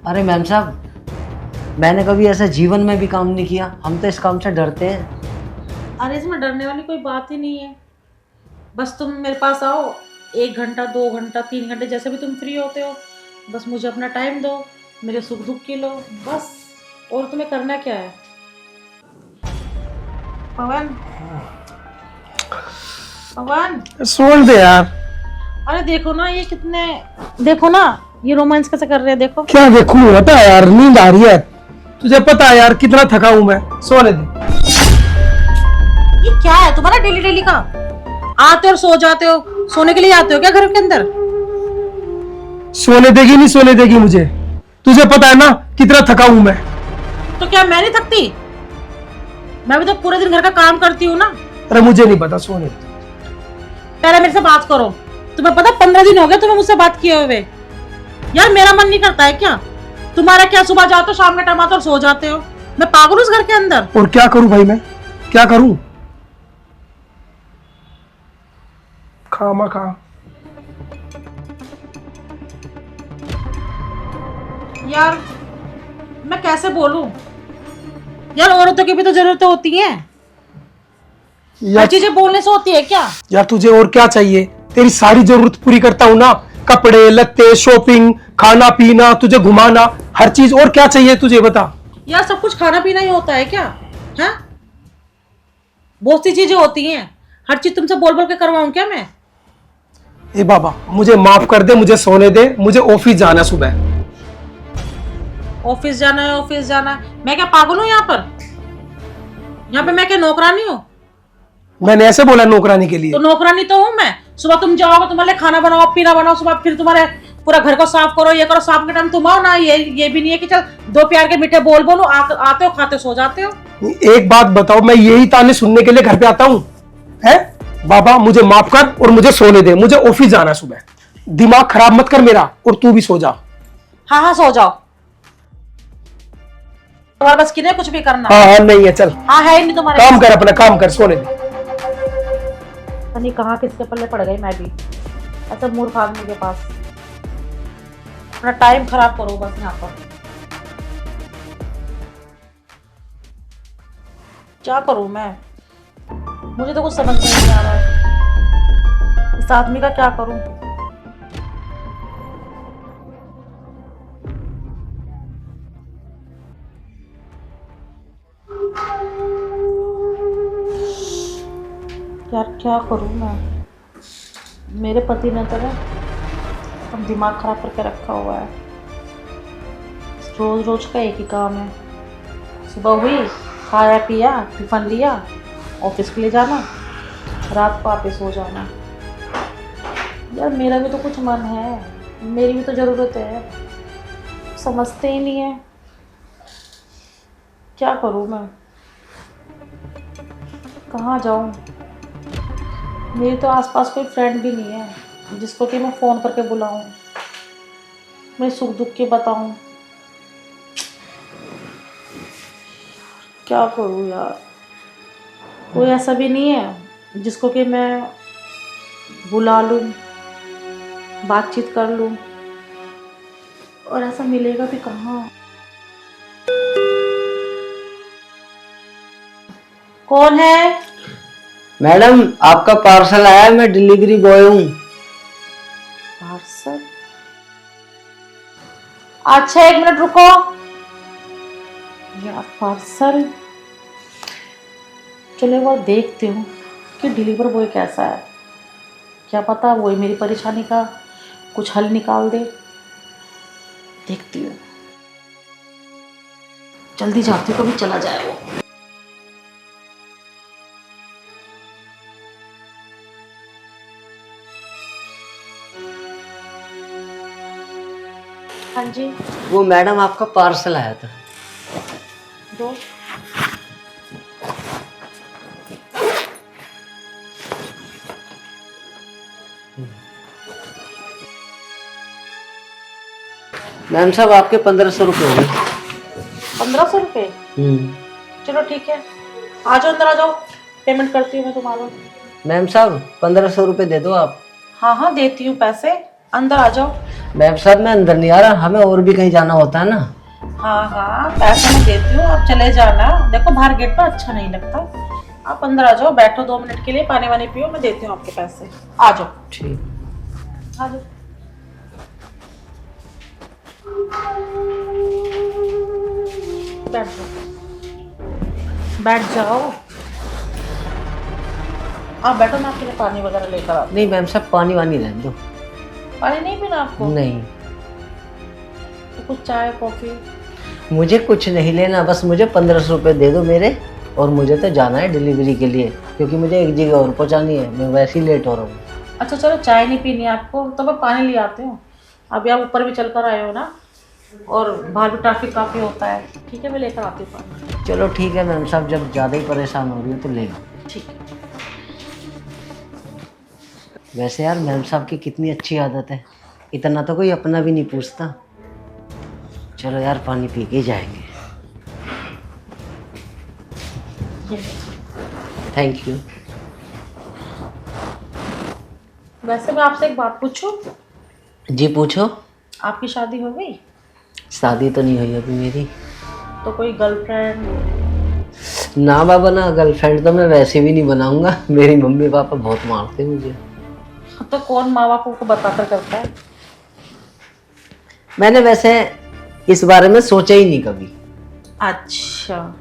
अरे मैम साहब, मैंने कभी ऐसा जीवन में भी काम नहीं किया। हम तो इस काम से डरते हैं। अरे इसमें डरने वाली कोई बात ही नहीं है। बस तुम मेरे पास आओ, 1 घंटा 2 घंटा 3 घंटे जैसे भी तुम फ्री होते हो, बस मुझे अपना टाइम दो, मेरे सुख दुख की लो बस। और तुम्हें करना क्या है? पवन, पवन, छोड़ दे यार। अरे देखो ना ये कितने, देखो ना ये रोमांस कैसे कर रहे हैं, देखो। क्या देखूं, हटा यार, नींद आ रही है। तुझे पता है यार कितना थका हूं मैं, सोने दे। ये क्या है तुम्हारा डेली डेली का? आते हो और सो जाते हो, सोने के लिए आते हो क्या घर के अंदर? सोने देगी नहीं सोने देगी मुझे? तुझे पता है ना कितना थका हूं मैं। तो क्या मैं नहीं थकती? मैं भी तो पूरे दिन घर का काम करती हूँ ना। अरे मुझे नहीं पता, सोने दे। पहले मेरे से बात करो। तुम्हें पता 15 दिन हो गए तुम्हें मुझसे बात किए हुए। यार मेरा मन नहीं करता है क्या? तुम्हारा क्या, सुबह जाते हो शाम के टाइम आते हो और सो जाते हो। मैं पागल हूँ इस घर के अंदर। और क्या करूं भाई, मैं क्या करूं? खामा खा। यार मैं कैसे बोलूं? यार औरतों की भी तो जरूरतें होती हैं। हर यार, चीजें बोलने से होती है क्या? यार तुझे और क्या चाहिए? तेरी सारी जरूरत पूरी करता हूं ना। कपड़े लत्ते, शॉपिंग, खाना पीना, तुझे घुमाना, हर चीज। और क्या चाहिए तुझे, बता। यार सब कुछ खाना पीना ही होता है क्या? है, बहुत सी चीजें होती हैं। हर चीज तुमसे बोल बोल के करवाऊं क्या मैं? ए बाबा, मुझे माफ कर दे, मुझे सोने दे, मुझे ऑफिस जाना है सुबह। ऑफिस जाना है, ऑफिस जाना है। मैं क्या पागल हूँ यहाँ पर? यहाँ पे मैं क्या नौकरानी हूँ? मैंने ऐसे बोला नौकरानी के लिए? तो नौकरानी तो हूँ मैं। सुबह तुम जाओगे, तुम्हारे लिए खाना बनाओ पीना बनाओ, सुबह फिर तुम्हारे पूरा घर को साफ करो, ये करो। शाम के टाइम तुम आओ ना, ये भी नहीं है कि चल दो प्यार के मीठे बोल बोलो। आते हो, खाते हो, सो जाते हो। एक बात बताओ, मैं यही ताने सुनने के लिए घर पे आता हूँ? है बाबा, मुझे माफ कर और मुझे सोने दे, मुझे ऑफिस जाना है सुबह। दिमाग खराब मत कर मेरा, और तू भी सो जा। हाँ हाँ सो जाओ। तुम्हारे बस की नहीं कुछ भी करना। हाँ हाँ, नहीं है, चल। हाँ है ही नहीं तुम्हारे काम पास। कर, अपना काम कर, सोने दे। पता नहीं कहाँ किसके पल्ले पड़ गई मैं भी, ऐसा मूर्ख आदमी के पास। अपना टाइम खराब करो बस यहाँ पर। क्या करूं मैं? मुझे तो कुछ समझ में नहीं आ रहा है, इस आदमी का क्या करूं। यार क्या करूं मैं? मेरे पति ने तो अब दिमाग खराब करके रखा हुआ है। रोज रोज का एक ही काम है। सुबह हुई, खाया पिया, टिफिन लिया, ऑफिस के लिए जाना, रात को वापस सो जाना। यार मेरा भी तो कुछ मन है, मेरी भी तो ज़रूरत है। समझते ही नहीं है। क्या करूँ मैं? कहाँ जाऊँ? मेरी तो आसपास कोई फ्रेंड भी नहीं है जिसको कि मैं फ़ोन करके बुलाऊं, मैं सुख दुख के बताऊं। क्या करूं यार? कोई ऐसा भी नहीं है जिसको कि मैं बुला लूं, बातचीत कर लूं। और ऐसा मिलेगा भी कहाँ? कौन है? मैडम, आपका पार्सल आया है, मैं डिलीवरी बॉय हूँ। पार्सल? अच्छा 1 मिनट रुको यार। पार्सल, चलो एक बार देखती हूँ कि डिलीवर बॉय कैसा है। क्या पता वो ही मेरी परेशानी का कुछ हल निकाल दे। देखती हूँ, जल्दी जाती हूँ, कभी चला जाए वो। हाँ जी। वो मैडम, आपका पार्सल आया था। दो। मैम साहब, आपके 1500 रुपये हो गए। 1500 रुपये? चलो ठीक है, आ जाओ अंदर, आ जाओ, पेमेंट करती हूँ मैं तुम्हारा। मैम साहब, 1500 रुपये दे दो आप। हाँ हाँ देती हूँ पैसे, अंदर आ जाओ। मैम साहब मैं अंदर नहीं आ रहा, हमें और भी कहीं जाना होता है ना। हाँ हाँ, पैसे मैं देती हूँ, आप चले जाना। देखो बाहर गेट पर अच्छा नहीं लगता, आप अंदर आ जाओ, बैठो 2 मिनट के लिए, पानी वानी पियो, मैं देती हूँ आपके पैसे। आ जाओ, ठीक। आ जाओ। बैठ जाओ, बैठ जाओ। आप बैठो, मैं आपके लिए पानी वगैरह लेकर आती नहीं मैम साहब, पानी वानी रहने दो। हूँ। पानी नहीं पीना आपको? नहीं, तो कुछ चाय कॉफी? मुझे कुछ नहीं लेना, बस मुझे 1500 रुपये दे दो मेरे, और मुझे तो जाना है डिलीवरी के लिए, क्योंकि मुझे एक जगह और पहुंचानी है, मैं वैसे ही लेट हो रहा हूँ। अच्छा चलो, चाय नहीं पीनी है आपको तो मैं पानी ले आती हूँ। अभी आप ऊपर भी चल कर आए हो ना, और बाहर भी ट्रैफिक काफ़ी होता है। ठीक है, मैं लेकर आती हूँ पानी। चलो ठीक है मैम साहब, जब ज़्यादा ही परेशान हो रही हो तो ले लो। ठीक है। वैसे यार मैम साहब की कितनी अच्छी आदत है, इतना तो कोई अपना भी नहीं पूछता। चलो यार, पानी पी के ही जाएंगे। Thank you. वैसे मैं आपसे एक बात पूछूं? जी पूछो। आपकी शादी हो गई? शादी तो नहीं हुई अभी मेरी। तो कोई गर्लफ्रेंड? ना बाबा ना, गर्लफ्रेंड तो मैं वैसे भी नहीं बनाऊंगा, मेरी मम्मी पापा बहुत मारते हैं मुझे। तो कौन माँ बाप को बताकर करता है? मैंने वैसे इस बारे में सोचा ही नहीं कभी। अच्छा,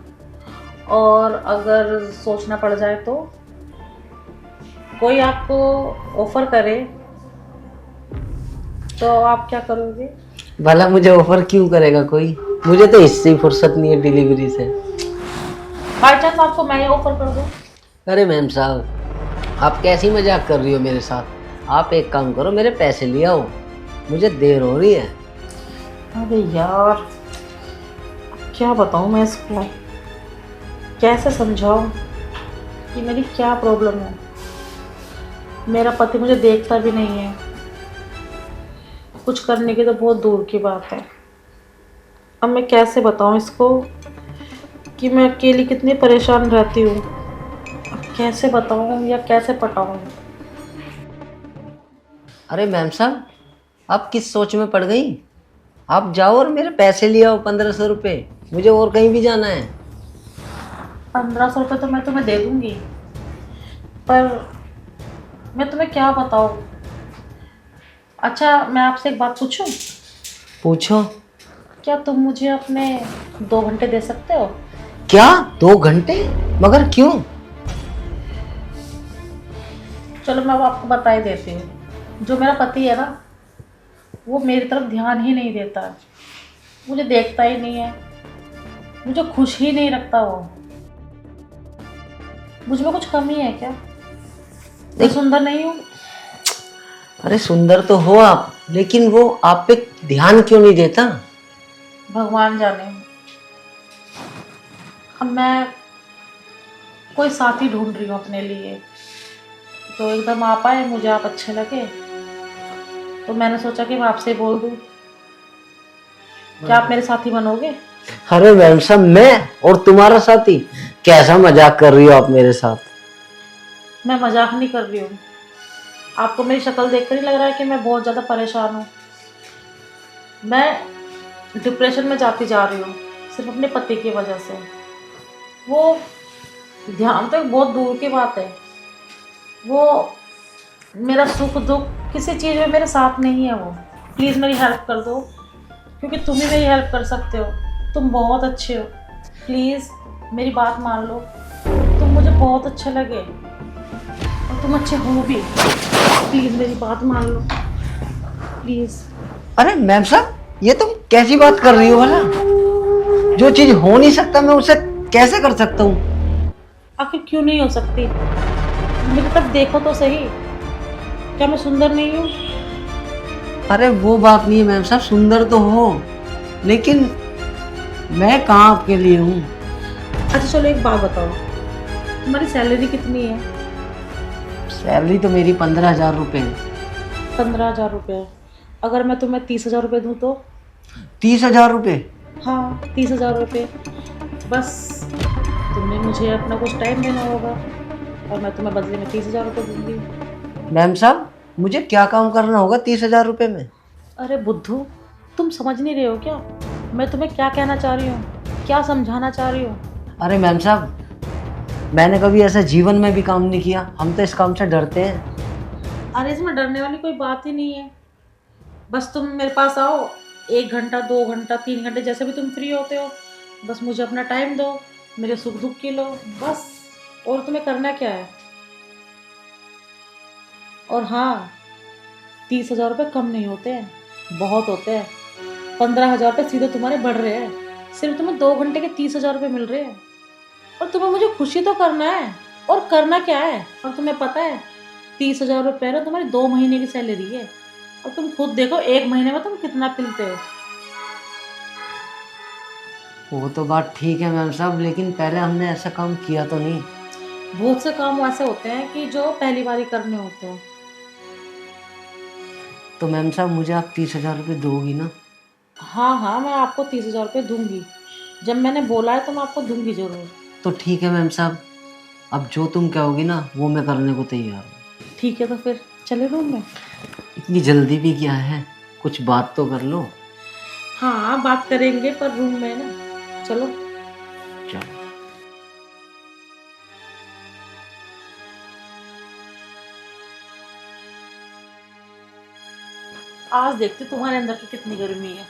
और अगर सोचना पड़ जाए तो? कोई आपको ऑफर करे तो आप क्या करोगे? भला मुझे ऑफर क्यों करेगा कोई, मुझे तो इससे ही फुर्सत नहीं है डिलीवरी से। बाई चांस आपको मैं ही ऑफर कर दूँ? अरे मैम साहब, आप कैसी मजाक कर रही हो मेरे साथ। आप एक काम करो, मेरे पैसे ले आओ, मुझे देर हो रही है। अरे यार, क्या बताऊँ मैं इसको, कैसे समझाऊँ कि मेरी क्या प्रॉब्लम है। मेरा पति मुझे देखता भी नहीं है, कुछ करने की तो बहुत दूर की बात है। अब मैं कैसे बताऊँ इसको कि मैं अकेली कितनी परेशान रहती हूँ। अब कैसे बताऊँ या कैसे पटाऊँ? अरे मैम साहब, आप किस सोच में पड़ गई? आप जाओ और मेरे पैसे ले आओ 1500 रुपये, मुझे और कहीं भी जाना है। 1500 रुपये तो मैं तुम्हें दे दूँगी, पर मैं तुम्हें क्या बताऊँ। अच्छा, मैं आपसे एक बात पूछूं? पूछो। क्या तुम मुझे अपने 2 घंटे दे सकते हो? क्या 2 घंटे? मगर क्यों? चलो मैं अब आपको बता ही देती हूँ। जो मेरा पति है ना, वो मेरी तरफ ध्यान ही नहीं देता है, मुझे देखता ही नहीं है, मुझे खुश ही नहीं रखता वो। मुझ में कुछ कमी है क्या? मैं सुंदर नहीं हूँ? अरे सुंदर तो हो आप, लेकिन वो आप पे ध्यान क्यों नहीं देता? भगवान जाने। अब मैं कोई साथी ढूंढ रही हूँ अपने लिए, तो एकदम आप आए, मुझे आप अच्छे लगे, तो मैंने सोचा कि मैं आपसे बोल दूँ। क्या आप मेरे साथी बनोगे? अरे मैम साहब, मैं और तुम्हारा साथी? कैसा मजाक कर रही हो आप मेरे साथ? मैं मजाक नहीं कर रही हूँ, आपको मेरी शक्ल देखकर ही लग रहा है कि मैं बहुत ज़्यादा परेशान हूँ। मैं डिप्रेशन में जाती जा रही हूँ सिर्फ अपने पति की वजह से। वो ध्यान तो एक बहुत दूर की बात है, वो मेरा सुख दुख किसी चीज़ में मेरे साथ नहीं है। वो प्लीज़ मेरी हेल्प कर दो, क्योंकि तुम ही मेरी हेल्प कर सकते हो, तुम बहुत अच्छे हो। प्लीज़ मेरी बात मान लो, तुम मुझे बहुत अच्छे लगे और तुम अच्छे हो भी। प्लीज़ मेरी बात मान लो, प्लीज़। अरे मैम साहब, ये तुम कैसी बात कर रही हो भला? जो चीज हो नहीं सकता मैं उसे कैसे कर सकता हूँ? आखिर क्यों नहीं हो सकती? मेरी तरफ देखो तो सही, क्या मैं सुंदर नहीं हूँ? अरे वो बात नहीं है मैम साहब, सुंदर तो हो, लेकिन मैं कहाँ आपके लिए हूँ? अच्छा चलो एक बात बताओ, तुम्हारी सैलरी कितनी है? सैलरी तो मेरी 15,000 रुपये है। 15,000 रुपये? अगर मैं तुम्हें 30,000 रुपये दूँ तो? 30,000 रुपये? हाँ 30,000 रुपये। बस तुम्हें मुझे अपना कुछ टाइम देना होगा और मैं तुम्हें बदले में 30,000 रुपये दूँगी। मैम साहब, मुझे क्या काम करना होगा 30,000 रुपये में? अरे बुद्धू, तुम समझ नहीं रहे हो क्या? मैं तुम्हें क्या कहना चाह रही हूँ, क्या समझाना चाह रही हूँ? अरे मैम साहब, मैंने कभी ऐसा जीवन में भी काम नहीं किया। हम तो इस काम से डरते हैं। अरे इसमें डरने वाली कोई बात ही नहीं है। बस तुम मेरे पास आओ, 1 घंटा 2 घंटा 3 घंटे जैसे भी तुम फ्री होते हो, बस मुझे अपना टाइम दो, मेरे सुख दुख की लो बस। और तुम्हें करना क्या है? और हाँ, 30,000 रुपये कम नहीं होते हैं, बहुत होते हैं। 15,000 रुपये सीधे तुम्हारे बढ़ रहे हैं। सिर्फ तुम्हें 2 घंटे के 30,000 रुपये मिल रहे हैं। और तुम्हें मुझे खुशी तो करना है, और करना क्या है? और तुम्हें पता है 30,000 रुपये ना तुम्हारी 2 महीने की सैलरी है। और तुम खुद देखो 1 महीने में तुम कितना पिलते हो। वो तो बात ठीक है मैम साहब, लेकिन पहले हमने ऐसा काम किया तो नहीं। बहुत से काम ऐसे होते हैं कि जो पहली बार ही करने होते हैं। तो मैम साहब मुझे आप 30,000 रुपये दोगी ना? हाँ हाँ, मैं आपको 30,000 रुपये दूंगी। जब मैंने बोला है तो मैं आपको दूंगी जरूर। तो ठीक है मैम साहब, अब जो तुम कहोगी ना वो मैं करने को तैयार हूँ। ठीक है, तो फिर चले रूम में। इतनी जल्दी भी क्या है, कुछ बात तो कर लो। हाँ बात करेंगे, पर रूम में ना। चलो। चलो। आज देखते तुम्हारे अंदर की कितनी गर्मी है।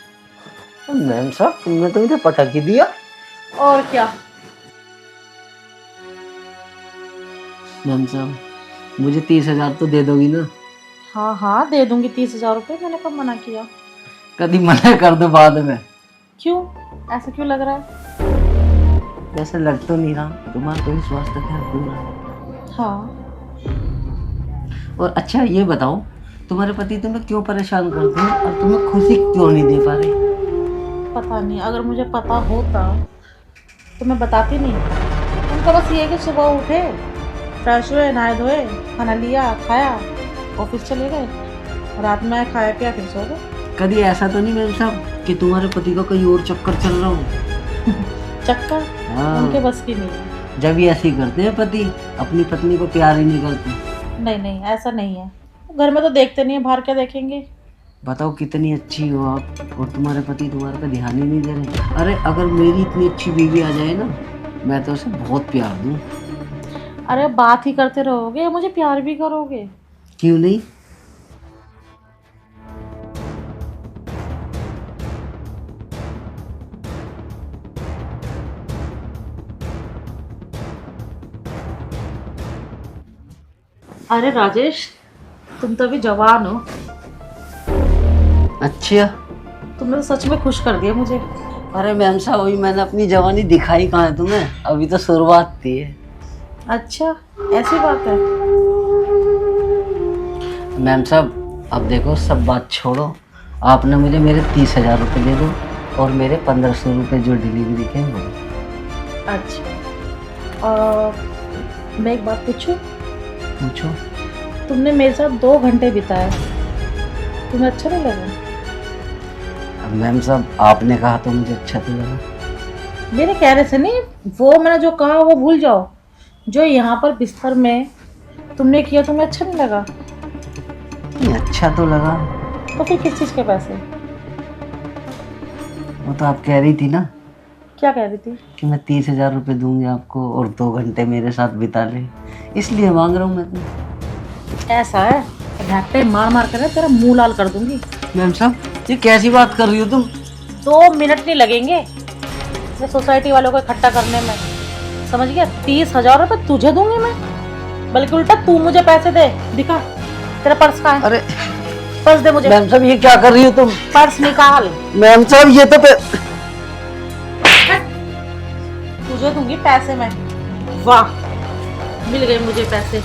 मैम साहब तुमने तो मुझे पटक ही दिया। और क्या? मैम साहब मुझे 30,000 तो दे दोगी ना? हाँ हाँ दे दूंगी 30,000 रुपये, मैंने कब मना किया? कभी मना कर दो बाद में। क्यों, ऐसा क्यों लग रहा है? वैसे लग तो नहीं रहा, तुम्हारा तो विश्वास तो खैर पूरा है। हाँ। और अच्छा ये बताओ, तुम्हारे पति तुम्हें क्यों परेशान करते हैं और तुम्हें खुशी क्यों नहीं दे पा रहे? पता नहीं, अगर मुझे पता होता तो मैं बताती नहीं। उनका बस ये है कि सुबह उठे, फ्रेश हुए, नहाए धोए, खाना लिया, खाया, ऑफिस चले गए, रात में आए, खाया पिया, फिर सो गए। कभी ऐसा तो नहीं मैम साहब कि तुम्हारे पति का कोई और चक्कर चल रहा हो? चक्कर हाँ। उनके बस की नहीं है। जब ये ऐसे ही करते हैं पति, अपनी पत्नी को प्यार ही नहीं करते। नहीं नहीं, ऐसा नहीं है। घर में तो देखते नहीं है, बाहर क्या देखेंगे? बताओ कितनी अच्छी हो आप, और तुम्हारे पति तुम्हारे पे ध्यान ही नहीं दे रहे। अरे अगर मेरी इतनी अच्छी बीवी आ जाए ना, मैं तो उसे बहुत प्यार दूँ। अरे बात ही करते रहोगे, मुझे प्यार भी करोगे? क्यों नहीं? अरे राजेश, तुम तो अभी जवान हो। अच्छा। तुमने तो सच में खुश कर दिया मुझे। अरे मैम साहब अभी मैंने अपनी जवानी दिखाई कहाँ है तुम्हें, अभी तो शुरुआत थी। अच्छा, ऐसी बात है। मैम साहब अब देखो सब बात छोड़ो, आपने मुझे मेरे 30,000 रुपये दे दो और मेरे 1,500 रुपये जो डिलीवरी के वो। अच्छा, मैं एक बात पूछूं? पूछो। तुमने मेरे साथ 2 घंटे बिताए, तुम्हें अच्छा नहीं लगा? अब मैम साहब आपने कहा तो मुझे अच्छा तो लगा। मेरे कहने से नहीं, वो मैंने जो कहा वो भूल जाओ। जो यहाँ पर बिस्तर में तुमने किया, तुम्हें अच्छा नहीं लगा? नहीं, अच्छा तो लगा। तो फिर किस चीज़ के पैसे? वो तो आप कह रही थी ना क्या कह रही थी? कि मैं 30,000 रुपये दूंगी आपको और 2 घंटे मेरे साथ बिता ले, इसलिए मांग रहा हूँ मैं तो। ऐसा है, झपटे मार मार कर तेरा मुंह लाल कर दूंगी। मैम साहब ये कैसी बात कर रही हो तुम? 2 मिनट नहीं लगेंगे ये सोसाइटी वालों को इकट्ठा करने में, समझ गया? 30,000 रुपये तुझे दूंगी मैं, बल्कि उल्टा तू मुझे पैसे दे। दिखा तेरा पर्स कहाँ है? अरे पर्स दे मुझे। मैम साहब ये क्या कर रही हो तुम? पर्स निकाल। मैम साहब ये तो तुझे दूंगी पैसे मैं। वाह, मिल गए मुझे पैसे।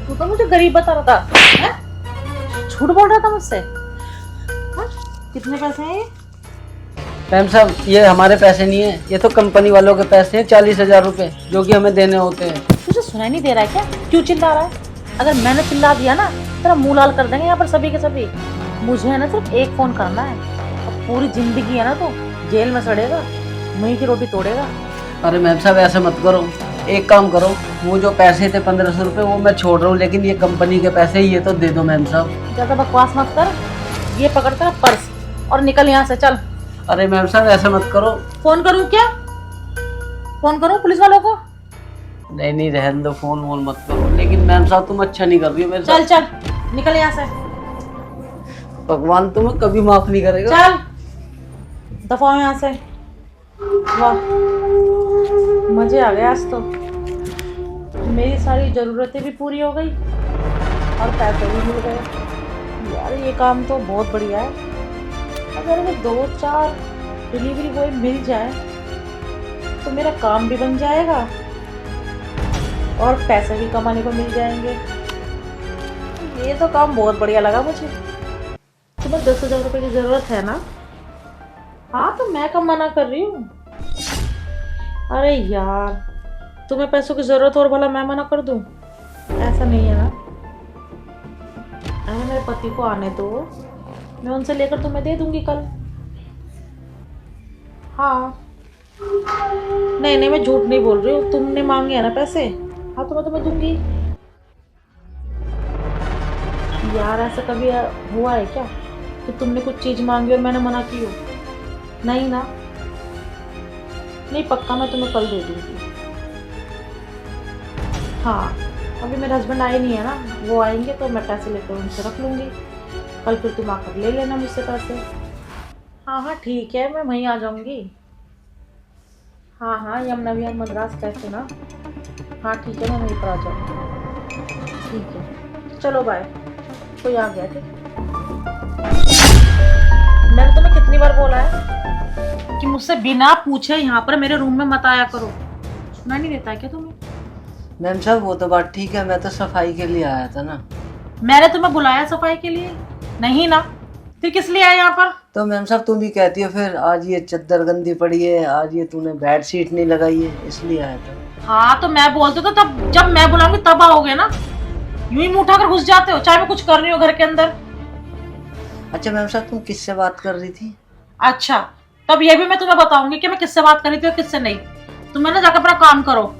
तू तो मुझे गरीब बता रहा था, हैं? झूठ बोल रहा था मुझसे। हाँ? कितने पैसे हैं ये? मैम साहब ये हमारे पैसे नहीं है, ये तो कंपनी वालों के पैसे हैं, 40,000 रुपये जो कि हमें देने होते हैं। तुझे सुनाई नहीं दे रहा है क्या? क्यों चिल्ला रहा है? अगर मैंने चिल्ला दिया ना, तेरा मुंह लाल कर देंगे यहाँ पर सभी के सभी। मुझे है ना सिर्फ एक फोन करना है, और पूरी जिंदगी है ना तो जेल में सड़ेगा, वहीं की रोटी तोड़ेगा। अरे मैम साहब ऐसे मत करो, एक काम करो, वो जो पैसे थे 1,500 रुपये वो मैं छोड़ रहा हूँ, लेकिन ये कंपनी के पैसे ये तो दे दो मैम साहब। ज़्यादा बकवास मत कर, ये पकड़ कर पर्स और निकल यहाँ से, चल। अरे मैम साहब ऐसा मत करो। फोन करूँ क्या? फोन करूँ पुलिस वालों को? नहीं नहीं रहने दो, फोन वोन मत करो। लेकिन मैम साहब तुम अच्छा नहीं कर रही हो मेरे चल साथ। चल निकल यहाँ से। भगवान तुम्हें कभी माफ नहीं करेगा। चल दफा हो यहाँ से। वाह मजे आ गए आज तो। मेरी सारी ज़रूरतें भी पूरी हो गई और पैसे भी मिल गए। यार ये काम तो बहुत बढ़िया है। अगर वो 2-4 डिलीवरी बॉय मिल जाए तो मेरा काम भी बन जाएगा और पैसे भी कमाने को मिल जाएंगे। ये तो काम बहुत बढ़िया लगा मुझे। तुम्हें 10,000 रुपये की ज़रूरत है ना? हाँ तो मैं कब मना कर रही हूँ? अरे यार तुम्हें पैसों की ज़रूरत और भला मैं मना कर दूँ? ऐसा नहीं है ना। अरे मेरे पति को आने दो, मैं उनसे लेकर तुम्हें दे दूंगी कल। हाँ नहीं नहीं मैं झूठ नहीं बोल रही हूँ, तुमने मांगे हैं ना पैसे। हाँ तो मैं तुम्हें दूंगी। यार ऐसा कभी हुआ है क्या कि तुमने कुछ चीज़ मांगी और मैंने मना की हो? नहीं ना। नहीं पक्का मैं तुम्हें कल दे दूंगी। हाँ अभी मेरे हस्बैंड आए नहीं है ना, वो आएंगे तो मैं पैसे लेकर उनसे रख लूँगी। कल फिर तुम आकर ले लेना मुझसे पैसे। हाँ हाँ ठीक है, मैं वहीं आ जाऊँगी। हाँ हाँ यमुना विहार मद्रास कैफे ना। हाँ ठीक है मैं वहीं पर आ जाऊँगी। ठीक है चलो बाय। कोई आ गया? ठीक मैंने तुम्हें कितनी बार बोला है कि मुझसे बिना पूछे यहाँ पर मेरे रूम में मत आया करो। सुना नहीं देता है क्या तुम्हें? मैम साहब वो तो बात ठीक है, मैं तो सफाई के लिए आया था ना। मैंने तुम्हें बुलाया सफाई के लिए? नहीं ना। फिर किस लिए आया यहाँ पर? तो मैम साहब तुम भी कहती हो फिर आज ये चद्दर गंदी पड़ी है, आज ये तूने बेड शीट नहीं लगाई है, इसलिए आया था। हाँ तो मैं बोलती तो तब, जब मैं बुलाऊंगी तब आओगे ना। यूं ही मुंह उठाकर घुस जाते हो चाहे मैं कुछ कर रही हूँ घर के अंदर। अच्छा मैम साहब तुम किससे बात कर रही थी? अच्छा तब ये भी मैं तुम्हें बताऊंगी कि मैं किससे बात कर रही थी और किससे नहीं। तुम ना जाकर अपना काम करो।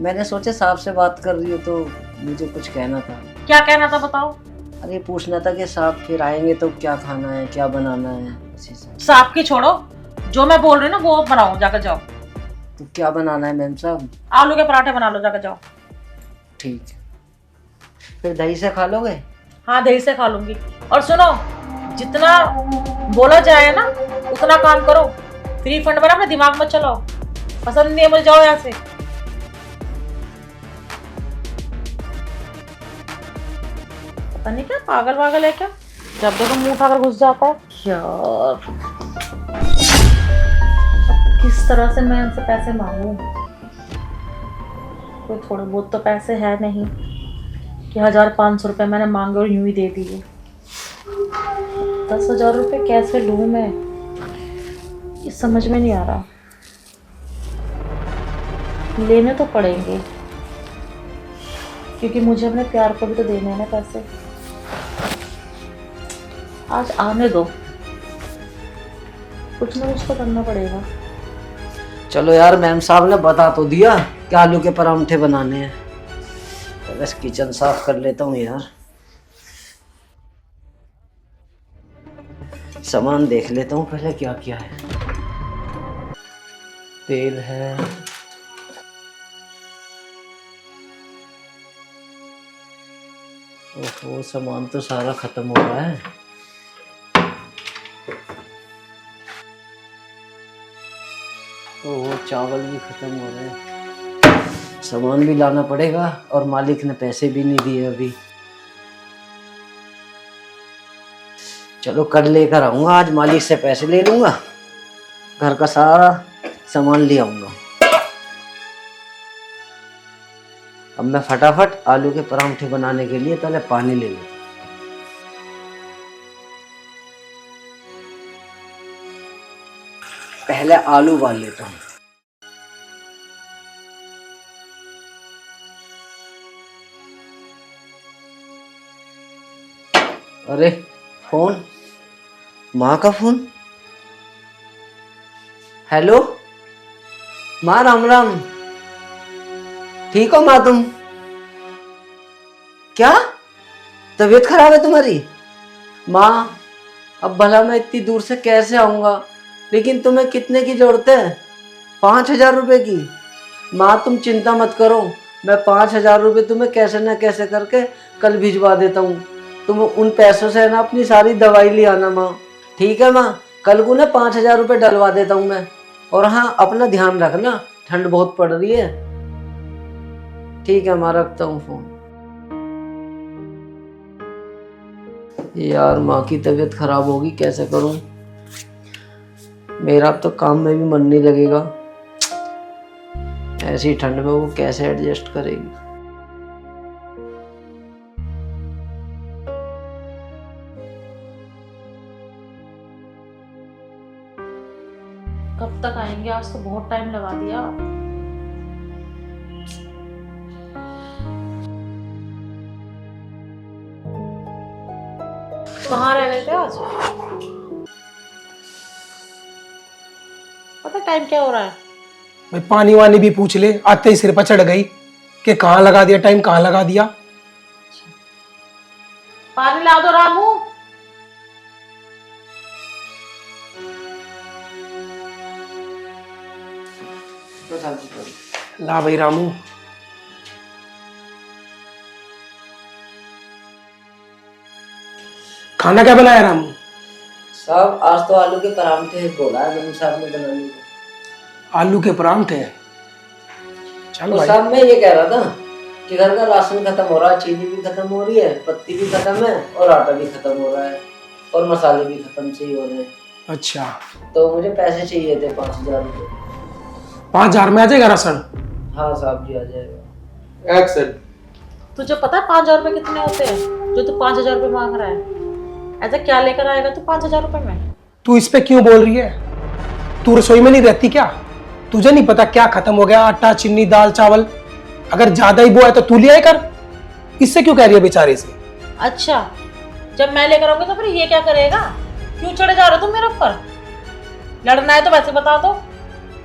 मैंने सोचा साहब से बात कर रही हो तो मुझे कुछ कहना था। क्या कहना था बताओ? अरे पूछना था कि साहब फिर आएंगे तो क्या खाना है, क्या बनाना है, उसी से। सांप की छोड़ो, जो मैं बोल रही हूँ ना वो बनाओ, जाकर जाओ। तो क्या बनाना है मैम साहब? आलू के पराठे बना लो, जाकर जाओ। ठीक है। फिर दही से खा लोगे? हाँ दही से खा लूंगी। और सुनो, जितना बोला जाए ना उतना काम करो। फ्री फंड में अपने दिमाग मत चलाओ। पसंद नहीं है मुझे, जाओ यहाँ से। पता नहीं क्या पागल वागल है क्या, जब देखो मुंह उठाकर घुस जाता है। यार किस तरह से मैं इनसे पैसे मांगू? कोई थोड़े बहुत तो पैसे है नहीं कि 1,500 रुपये मैंने मांगे और यूं ही दे दिए। 10,000 रुपये कैसे लूँ मैं, ये समझ में नहीं आ रहा। लेने तो पड़ेंगे क्योंकि मुझे अपने प्यार को भी तो देने हैं ना पैसे। आज आने दो, कुछ ना कुछ तो करना पड़ेगा। चलो यार मैम साहब ने बता तो दिया कि आलू के परांठे बनाने हैं, तो बस किचन साफ कर लेता हूँ यार। सामान देख लेता हूँ पहले क्या क्या है। तेल है, ओहो सामान तो सारा खत्म हो रहा है। ओहो चावल भी खत्म हो रहे हैं, सामान भी लाना पड़ेगा और मालिक ने पैसे भी नहीं दिए अभी। चलो कल लेकर आऊंगा, आज मालिक से पैसे ले लूंगा, घर का सारा सामान ले आऊंगा। अब मैं फटाफट आलू के परांठे बनाने के लिए पहले पानी ले लेता हूं। पहले आलू उबाल लेता हूँ। अरे फोन, माँ का फोन। हेलो माँ, राम राम। ठीक हो माँ तुम? क्या तबीयत खराब है तुम्हारी? माँ अब भला मैं इतनी दूर से कैसे आऊँगा? लेकिन तुम्हें कितने की जरूरत है? 5,000 रुपये की? माँ तुम चिंता मत करो, मैं 5,000 रुपये तुम्हें कैसे न कैसे करके कल भिजवा देता हूँ। तुम उन पैसों से ना अपनी सारी दवाई ले आना माँ। ठीक है माँ, कल को ना 5,000 रुपये डलवा देता हूँ मैं। और हाँ, अपना ध्यान रखना, ठंड बहुत पड़ रही है। ठीक है माँ, रखता हूँ फोन। यार माँ की तबीयत खराब होगी, कैसे करूँ? मेरा अब तो काम में भी मन नहीं लगेगा। ऐसी ठंड में वो कैसे एडजस्ट करेगी? कब तक आएंगे? आज तो बहुत टाइम लगा दिया। कहाँ रह गए थे आज? पता टाइम क्या हो रहा है? भाई पानी वानी भी पूछ ले, आते ही सिर पर चढ़ गई कि कहाँ लगा दिया टाइम, कहाँ लगा दिया। पानी ला दो रामू। ला भाई रामू। खाना क्या बनाया रामू? साहब आज तो आलू के परांठे बोला है मैंने साहब ने बनाने को। आलू के परांठे? चल तो भाई। साहब मैं ये कह रहा था कि घर का राशन खत्म हो रहा है, चीनी भी खत्म हो रही है, पत्ती भी खत्म है और आटा भी खत्म हो रहा है और मसाले भी खत्म से ही हो रहे हैं। अच्छा, तो मुझे पैसे चाहिए थे 5,000 रुपये। 5,000 में आ जाएगा राशन? हाँ साहब जी, आ जाएगा। एक्शन। तुझे पता है 5,000 रुपए कितने होते हैं जो तू 5,000 रुपए मांग रहा है? ऐसा क्या लेकर आएगा तू 5,000 रुपए में? तू इस पे क्यों बोल रही है? तू रसोई में नहीं रहती क्या? तुझे नहीं पता क्या खत्म हो गया? आटा, चीनी, दाल, चावल। अगर ज्यादा ही वो है तो तू ले आए कर। इससे क्यों कह रही है बेचारे से? अच्छा, जब मैं लेकर आऊंगी तो फिर ये क्या करेगा? क्यों चढ़े जा रहे हो तुम मेरे ऊपर? लड़ना है तो वैसे बता दो,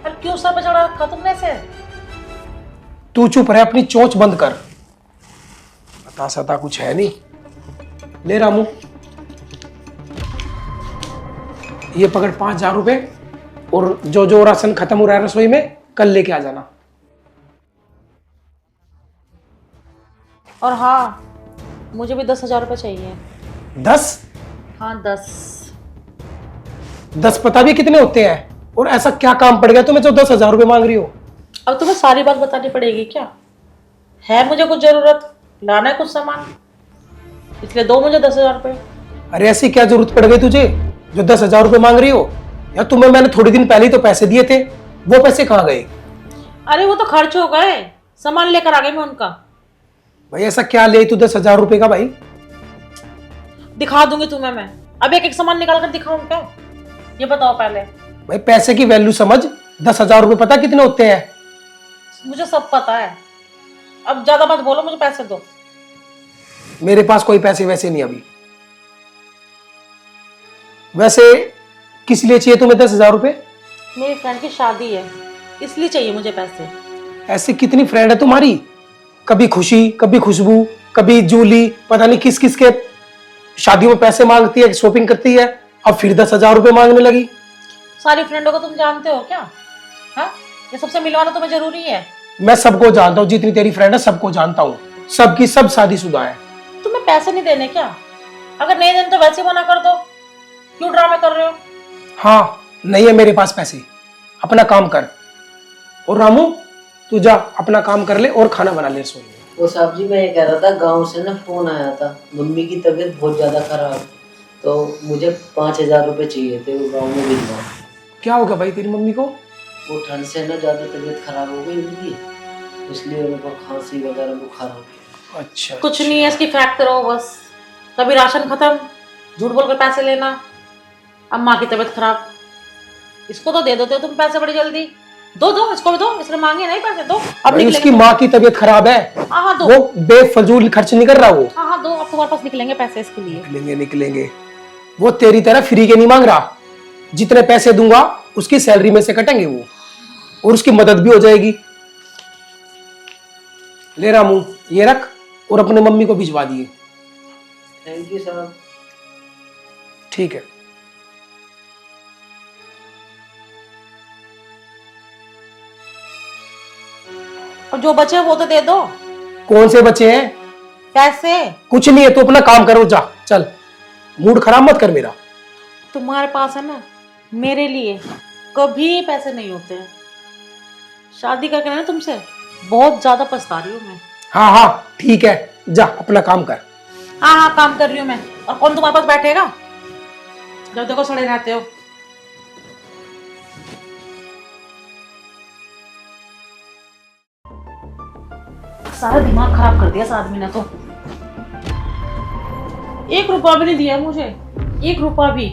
पर क्यों सर पे चढ़ा रखा तुमने से? तू चुप रहे, अपनी चोंच बंद कर। पता सता कुछ है नहीं। ले रामू, ये पकड़ 5,000 रुपए, और जो जो राशन खत्म हो रहा है रसोई में कल लेके आ जाना। और हाँ, मुझे भी 10,000 रुपए चाहिए। 10? हाँ 10। 10 पता भी कितने होते हैं? और ऐसा क्या काम पड़ गया तुम्हें जो 10,000 रुपए मांग रही हो? अब तुम्हें सारी बात बतानी पड़ेगी क्या? है मुझे कुछ जरूरत, लाना है कुछ सामान, इसलिए दो मुझे 10,000 रुपए। अरे ऐसी क्या जरूरत पड़ गई तुझे जो 10,000 रुपए मांग रही हो? या तुम्हें मैंने थोड़ी दिन पहले ही तो पैसे दिए थे, वो पैसे कहाँ गए? अरे वो तो खर्च हो गए, सामान लेकर आ गई मैं उनका। भाई ऐसा क्या ले तू 10,000 रुपए का? भाई दिखा दूंगी तुम्हें मैं। अब एक एक सामान निकाल कर दिखाऊं क्या? ये बताओ पहले। भाई पैसे की वैल्यू समझ। 10,000 रुपए पता कितने होते हैं? मुझे सब पता है, अब ज्यादा मत बोलो, मुझे पैसे दो। मेरे पास कोई पैसे वैसे नहीं अभी। वैसे किस लिए चाहिए तुम्हें 10,000 रुपए? मेरी फ्रेंड की शादी है, इसलिए चाहिए मुझे पैसे। ऐसी कितनी फ्रेंड है तुम्हारी? कभी खुशी, कभी खुशबू, कभी जूली, पता नहीं किस किस के शादियों में पैसे मांगती है, शॉपिंग करती है, अब फिर 10,000 रुपए मांगने लगी। सारी फ्रेंडों को तुम जानते हो क्या? हाँ, ये सबसे मिलवाना तुम्हें जरूरी है? मैं सबको जानता हूँ, जितनी तेरी फ्रेंड है सबको जानता हूँ, सबकी सब शादीशुदा है। तुम्हें पैसे नहीं देने क्या? अगर नहीं देने तो वैसे मना कर दो, क्यों ड्रामे कर रहे हो? हाँ, नहीं है मेरे पास पैसे, अपना काम कर। और रामू तू जा अपना काम कर ले और खाना बना ले रसोई में। वो साहब जी मैं ये कह रहा था, गांव से ना फोन आया था, मम्मी की तबीयत बहुत ज्यादा खराब, तो मुझे 5,000 रुपये चाहिए थे, वो गाँव में भिजवा। क्या होगा भाई तेरी मम्मी को? वो ठंड से ना ज्यादा तबीयत खराब हो गई उनकी, इसलिए उनको खांसी वगैरह बुखार हो गया। अच्छा, कुछ नहीं है, इसकी फैक्ट करो बस। कभी राशन खत्म, झूठ बोलकर पैसे लेना, अब माँ की तबीयत खराब। इसको तो दे देते हो तुम पैसे बड़ी जल्दी। दो दो, इसको भी दो, इसने मांगे नहीं पैसे, दो। अब भाई उसकी माँ की तबीयत खराब है, हाँ हाँ दो। वो बेफजूल खर्च नहीं कर रहा वो। हाँ हाँ दो, अब तुम्हारे पास निकलेंगे पैसे इसके लिए। निकलेंगे निकलेंगे। वो तेरी तरह फ्री के नहीं मांग रहा, जितने पैसे दूंगा उसकी सैलरी में से कटेंगे वो, और उसकी मदद भी हो जाएगी। ले रामू ये रख, और अपने मम्मी को भिजवा दिए। थैंक यू साहब। ठीक है। और जो बचे वो तो दे दो। कौन से बच्चे हैं? पैसे कुछ नहीं है, तू अपना काम करो, जा चल, मूड खराब मत कर मेरा। तुम्हारे पास है ना, मेरे लिए कभी पैसे नहीं होते हैं। शादी करके ना तुमसे बहुत ज्यादा पछता रही हूँ मैं। हाँ हाँ ठीक है, जा अपना काम कर। हाँ हाँ काम कर रही हूँ मैं। और कौन तुम्हारे पास बैठेगा जब देखो सड़े रहते हो। सारा दिमाग खराब कर दिया इस आदमी ने तो। 1 रुपया भी नहीं दिया मुझे, 1 रुपया भी।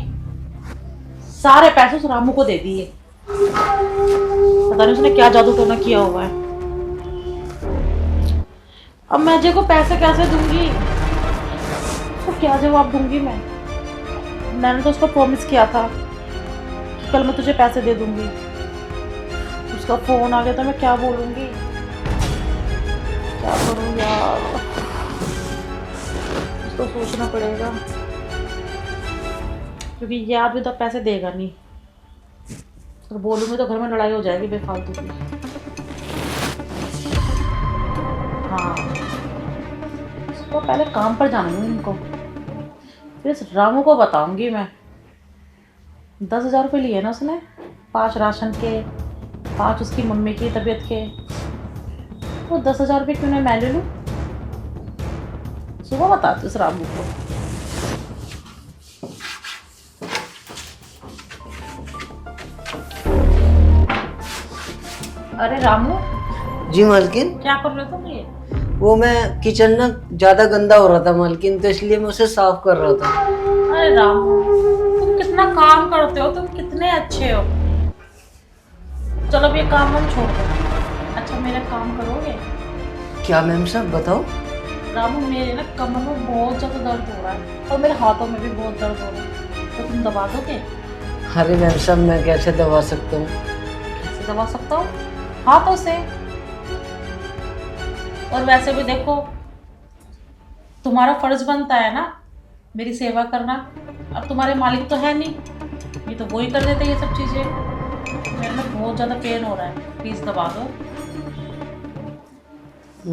सारे पैसे उस रामू को दे दिए। पता नहीं उसने क्या जादू टोना किया हुआ है। अब मैं अजय को पैसे कैसे दूंगी, उसको क्या जवाब दूंगी मैं? मैंने तो उसको प्रॉमिस किया था कि कल मैं तुझे पैसे दे दूंगी। उसका फोन आ गया तो मैं क्या बोलूंगी, क्या करूं यार? उसको सोचना पड़ेगा, क्योंकि ये आदमी तो पैसे देगा नहीं। और बोलूंगी तो घर में लड़ाई हो जाएगी बेफालतू की। हाँ, उसको पहले काम पर जाना है इनको, फिर इस रामू को बताऊंगी मैं। 10,000 रुपये लिए ना उसने, 5 राशन के, 5 उसकी मम्मी की तबीयत के। वो 10,000 रुपये क्यों नहीं मैं ले लूँ? सुबह बताती उस रामू को। अरे रामू, जी मालकिन। क्या कर रहे हो तुम ये? वो मैं किचन ना ज्यादा गंदा हो रहा था मालकिन, तो इसलिए मैं उसे साफ कर रहा था। अरे रामू, तुम कितना काम करते हो, तुम कितने अच्छे हो। चलो अब ये काम हम छोड़ दो। अच्छा मेरा काम करोगे? क्या मैम साहब बताओ। रामू, मेरे ना कमर में बहुत ज़्यादा दर्द हो रहा है और मेरे हाथों में भी बहुत दर्द हो रहा है, तो तुम दबा दोगे? अरे मैम साहब मैं कैसे दबा सकता हूँ? कैसे दबा सकता हूँ? हाथों से। और वैसे भी देखो, तुम्हारा फर्ज बनता है ना मेरी सेवा करना। अब तुम्हारे मालिक तो है नहीं, ये तो वो ही कर देते ये सब चीज़ें। मेरे में बहुत ज़्यादा पेन हो रहा है, प्लीज़ दबा दो।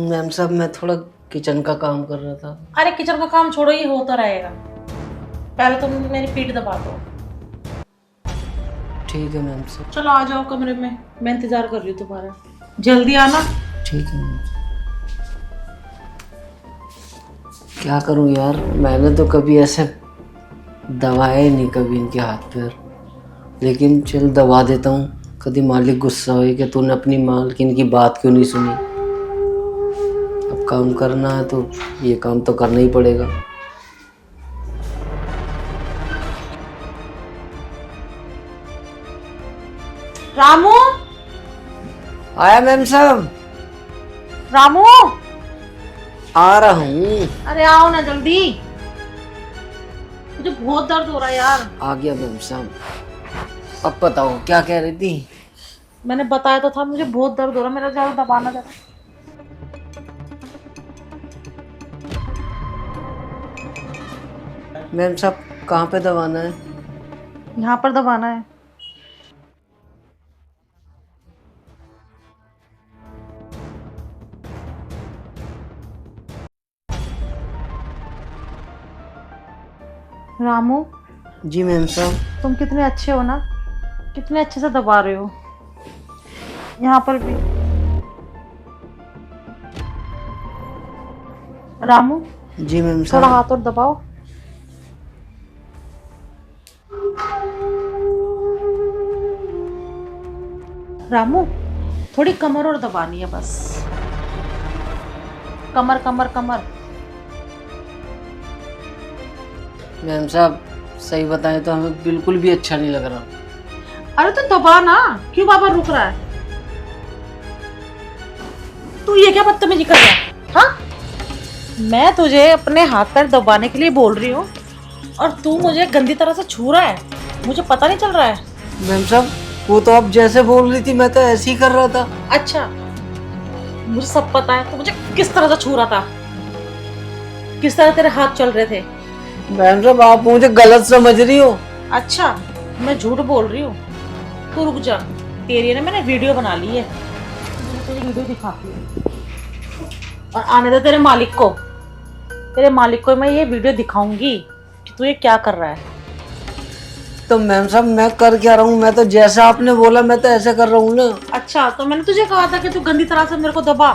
मैम साहब मैं थोड़ा किचन का काम कर रहा था। अरे किचन का काम छोड़ो, ये होता रहेगा। पहले तुम मेरी पीठ दबा दो। ठीक है मैम साहब। चलो आ जाओ कमरे में, मैं इंतजार कर रही हूँ तुम्हारा, जल्दी आना। ठीक है मैम। क्या करूं यार, मैंने तो कभी ऐसे दबाया ही नहीं कभी इनके हाथ पैर, लेकिन चल दबा देता हूँ। कभी मालिक गुस्सा हो कि तूने अपनी मालकिन की बात क्यों नहीं सुनी। अब काम करना है तो ये काम तो करना ही पड़ेगा। रामू, आया मैम साहब। रामू, आ रहा हूँ। अरे आओ ना जल्दी, मुझे बहुत दर्द हो रहा है यार। आ गया मैम साहब। अब बताओ क्या कह रही थी? मैंने बताया तो था, मुझे बहुत दर्द हो रहा है, मेरा ज़्यादा दबाना जरा। मैम साहब कहाँ पे दबाना है? यहाँ पर दबाना है। रामू, जी मैम साहब। तुम कितने अच्छे हो ना, कितने अच्छे से दबा रहे हो। यहाँ पर भी। रामू, जी मैम थोड़ा साहब। हाथ और दबाओ। रामू, थोड़ी कमर और दबानी है बस। कमर कमर कमर। मैम साहब सही बताएं तो हमें बिल्कुल भी अच्छा नहीं लग रहा। अरे तो दबा ना, क्यों बाबा रुक रहा है? तू ये क्या बदतमीजी कर रहा है? हाँ, मैं तुझे अपने हाथ पैर दबाने के लिए बोल रही हूँ और तू मुझे गंदी तरह से छू रहा है, मुझे पता नहीं चल रहा है। मैम साहब वो तो आप जैसे बोल रही थी मैं तो ऐसे ही कर रहा था। अच्छा, मुझे सब पता है, तो मुझे किस तरह से छू रहा था, किस तरह तेरे हाथ चल रहे थे। मैम साहब आप मुझे गलत समझ रही हो। अच्छा, मैं झूठ बोल रही हूँ? तू रुक जा, तेरी ना मैंने वीडियो बना ली है। तेरी वीडियो दिखाती हूँ और आने दे तेरे मालिक को। तेरे मालिक को मैं ये वीडियो दिखाऊंगी कि तू ये क्या कर रहा है। तो मैम साहब मैं कर क्या रहा हूँ? मैं तो जैसा आपने बोला मैं तो ऐसे कर रहा हूँ ना। अच्छा, तो मैंने तुझे कहा था कि तू गंदी तरह से मेरे को दबा।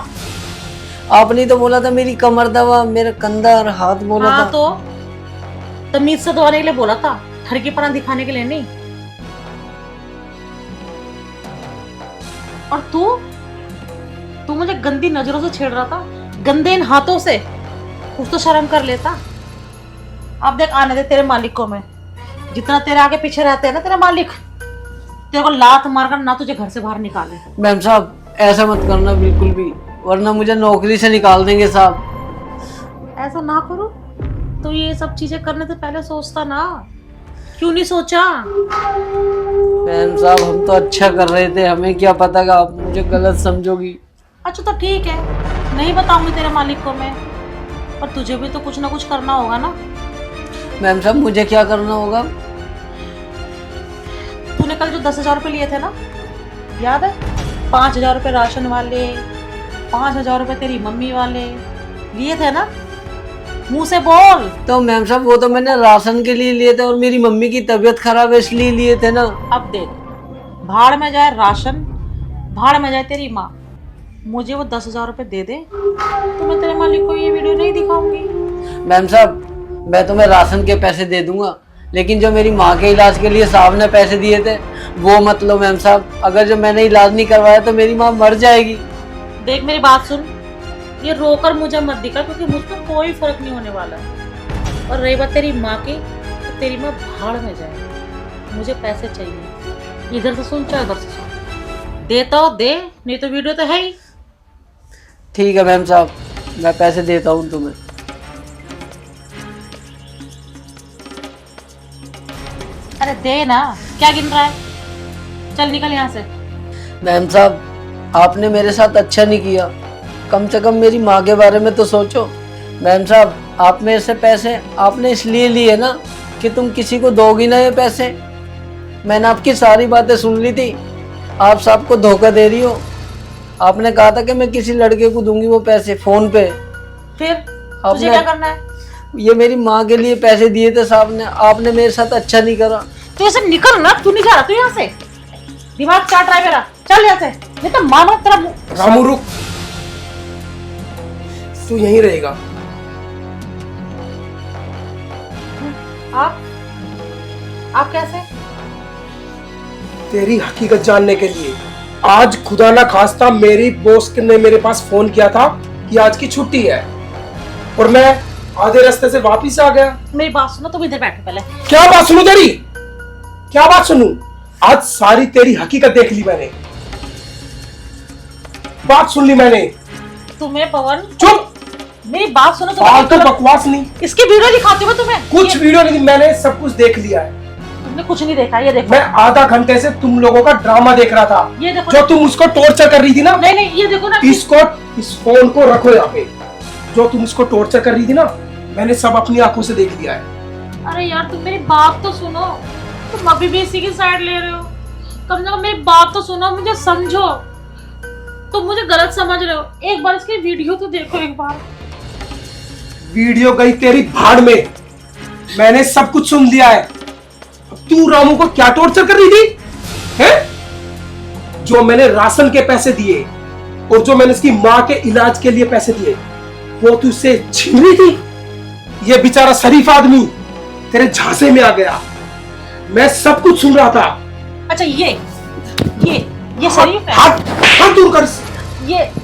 आपने तो बोला था मेरी कमर दबा, मेरा कंधा और हाथ बोला हाँ, था। तो तमीज से दबाने के लिए बोला था, ठरकीपना दिखाने के लिए नहीं। और तू मुझे गंदी नजरों से छेड़ रहा था, गंदे इन हाथों से। कुछ तो शर्म कर लेता। अब देख, आने दे तेरे मालिक को। मैं जितना तेरे आगे पीछे रहते हैं ना तेरा मालिक, तेरे को लात मारकर ना तुझे घर से बाहर निकाले। मैम साहब ऐसा मत करना बिल्कुल भी, वरना मुझे नौकरी से निकाल देंगे साहब। ऐसा ना करो तो ये सब चीजें करने से पहले सोचता ना। क्यों नहीं सोचा? मैम साहब हम तो अच्छा कर रहे थे, हमें क्या पता कि आप मुझे गलत समझोगी। अच्छा तो ठीक है, नहीं बताऊंगी तेरे मालिक को मैं, पर तुझे भी तो कुछ ना कुछ करना होगा ना। मैम साहब मुझे क्या करना होगा? तूने कल जो 10,000 रुपये लिए थे ना, याद है? 5,000 रुपये राशन वाले, 5,000 रुपये तेरी मम्मी वाले लिए थे ना? मुंह से बोल। तो मैम साहब वो तो मैंने राशन के लिए लिए थे और मेरी मम्मी की तबीयत खराब है इसलिए लिए थे ना। अब देख, भाड़ में जाए राशन, भाड़ में जाए तेरी माँ, मुझे वो 10,000 रुपये दे दे तो मैं तेरे मालिक को ये वीडियो नहीं दिखाऊंगी। मैम साहब मैं तुम्हें राशन के पैसे दे दूंगा, लेकिन जो मेरी माँ के इलाज के लिए साहब ने पैसे दिए थे वो मत लो मैम साहब। अगर जो मैंने इलाज नहीं करवाया तो मेरी माँ मर जाएगी। देख मेरी बात सुन, ये रोकर मुझे मत दिखा, क्योंकि मुझ पर कोई फर्क नहीं होने वाला है। और रही बात तेरी माँ की, तो तेरी माँ भाड़ में जाए, मुझे पैसे चाहिए। इधर से सुन चाहे उधर से सुन, देता हो दे, नहीं तो वीडियो तो है ही। ठीक है मैम साहब मैं पैसे देता हूँ तुम्हें। अरे दे ना, क्या गिन रहा है? चल निकल यहाँ से। मैम साहब आपने मेरे साथ अच्छा नहीं किया, कम से कम मेरी माँ के बारे में तो सोचो। मैम साहब आप मेरे से पैसे आपने इसलिए लिए ना कि तुम किसी को दोगी ना ये पैसे। मैंने आपकी सारी बातें सुन ली थी, आप साहब को धोखा दे रही हो। आपने कहा था कि मैं किसी लड़के को दूंगी वो पैसे फोन पे। फिर तुझे क्या करना है? ये मेरी माँ के लिए पैसे दिए थे साहब ने, आपने मेरे साथ अच्छा नहीं करा। तू ऐसे निकल ना, तू नहीं जा रहा तू यहाँ से। दिमाग चाट रहा है मेरा, चल यहाँ से, नहीं तो मानो तेरा मुंह। रामू रुक, तू यहीं रहेगा। आप कैसे? तेरी हकीकत जानने के लिए आज खुदा ना खास्ता मेरी बॉस ने मेरे पास फोन किया था कि आज की छुट्टी है, और मैं आधे रास्ते से वापिस आ गया। मेरी बात सुनो, तुम इधर बैठो पहले। क्या बात सुनू तेरी? क्या बात सुनू? आज सारी तेरी हकीकत देख ली मैंने, बात सुन ली मैंने। तुम्हें पवन, चुप, मेरी बात सुनो। फालतू बकवास नहीं। इसकी वीडियो दिखाती हूँ तुम्हें। कुछ वीडियो नहीं, मैंने सब कुछ देख लिया है। तुमने कुछ नहीं देखा, ये देखो। मैं आधा घंटे से तुम लोगों का ड्रामा देख रहा था। ये देखो जो तुम उसको टॉर्चर कर रही थी ना। नहीं नहीं, ये देखो ना। इस फोन को रखो यहाँ पे। जो तुम उसको टॉर्चर कर रही थी ना, मैंने सब अपनी आंखों से देख लिया है। अरे यार तुम मेरी बात तो सुनो, तुम अभी भी इसी की साइड ले रहे हो। कम से कम मेरी बात तो सुनो, मुझे समझो। तुम मुझे गलत समझ रहे हो, एक बार इसकी वीडियो तो देखो एक बार। वीडियो गई तेरी भाड़ में, मैंने सब कुछ सुन लिया है। अब तू रामू को क्या टॉर्चर कर रही थी? हैं? जो मैंने राशन के पैसे दिए और जो मैंने इसकी माँ के इलाज के लिए पैसे दिए, वो तू उससे छीन रही थी। ये बेचारा शरीफ आदमी तेरे झांसे में आ गया। मैं सब कुछ सुन रहा था। अच्छा ये शरीफ है? हाथ दूर कर।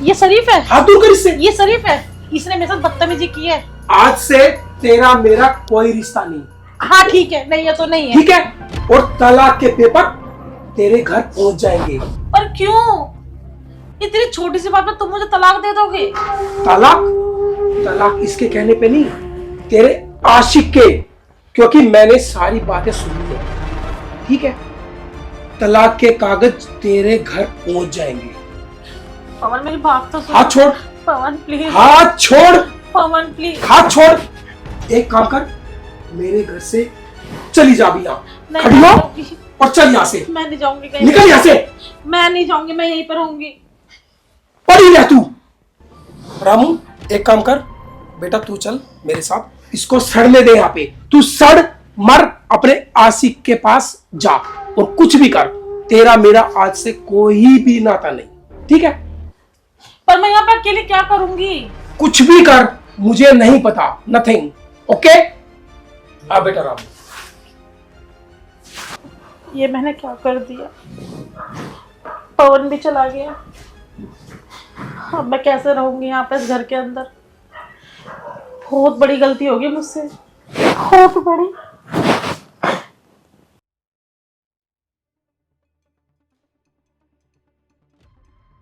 ये शरीफ है? हाथ दूर कर इससे। ये शरीफ है? इसने मेरे साथ बदतमीजी की है। आज से तेरा मेरा कोई रिश्ता नहीं। हाँ ठीक है, नहीं है तो नहीं है। ठीक है, और तलाक के पेपर तेरे घर पहुंच जाएंगे। पर क्यों? इतनी छोटी सी बात में तुम मुझे तलाक दे दोगे? तलाक इसके कहने पे नहीं, तेरे आशिक के, क्योंकि मैंने सारी बातें सुन ली। ठीक है, तलाक के कागज तेरे घर पहुंच जाएंगे। पवन मेरी बात तो सुन। हाथ छोड़। पवन प्लीज। हाथ छोड़। पवन प्लीज। हाथ छोड़। एक काम कर, मेरे घर से चली जा भी यहाँ, नहीं, खड़ी हो नहीं जाऊंगी। और चल यहाँ से। मैं नहीं जाऊंगी कहीं। निकल यहाँ से। मैं नहीं जाऊंगी, मैं यहीं पर रहूंगी। पड़ी रह तू। रामू एक काम कर बेटा, तू चल मेरे साथ, इसको सड़ने दे यहाँ पे। तू सड़ मर, अपने आशिक के पास जा और कुछ भी कर। तेरा मेरा आज से कोई भी नाता नहीं, ठीक है? पर मैं यहाँ पे अकेले क्या करूंगी? कुछ भी कर, मुझे नहीं पता, नथिंग। ओके आ बेटा रामू। ये मैंने क्या कर दिया? पवन भी चला गया, अब मैं कैसे रहूंगी यहाँ पे इस घर के अंदर? बहुत बड़ी गलती होगी मुझसे, बहुत बड़ी।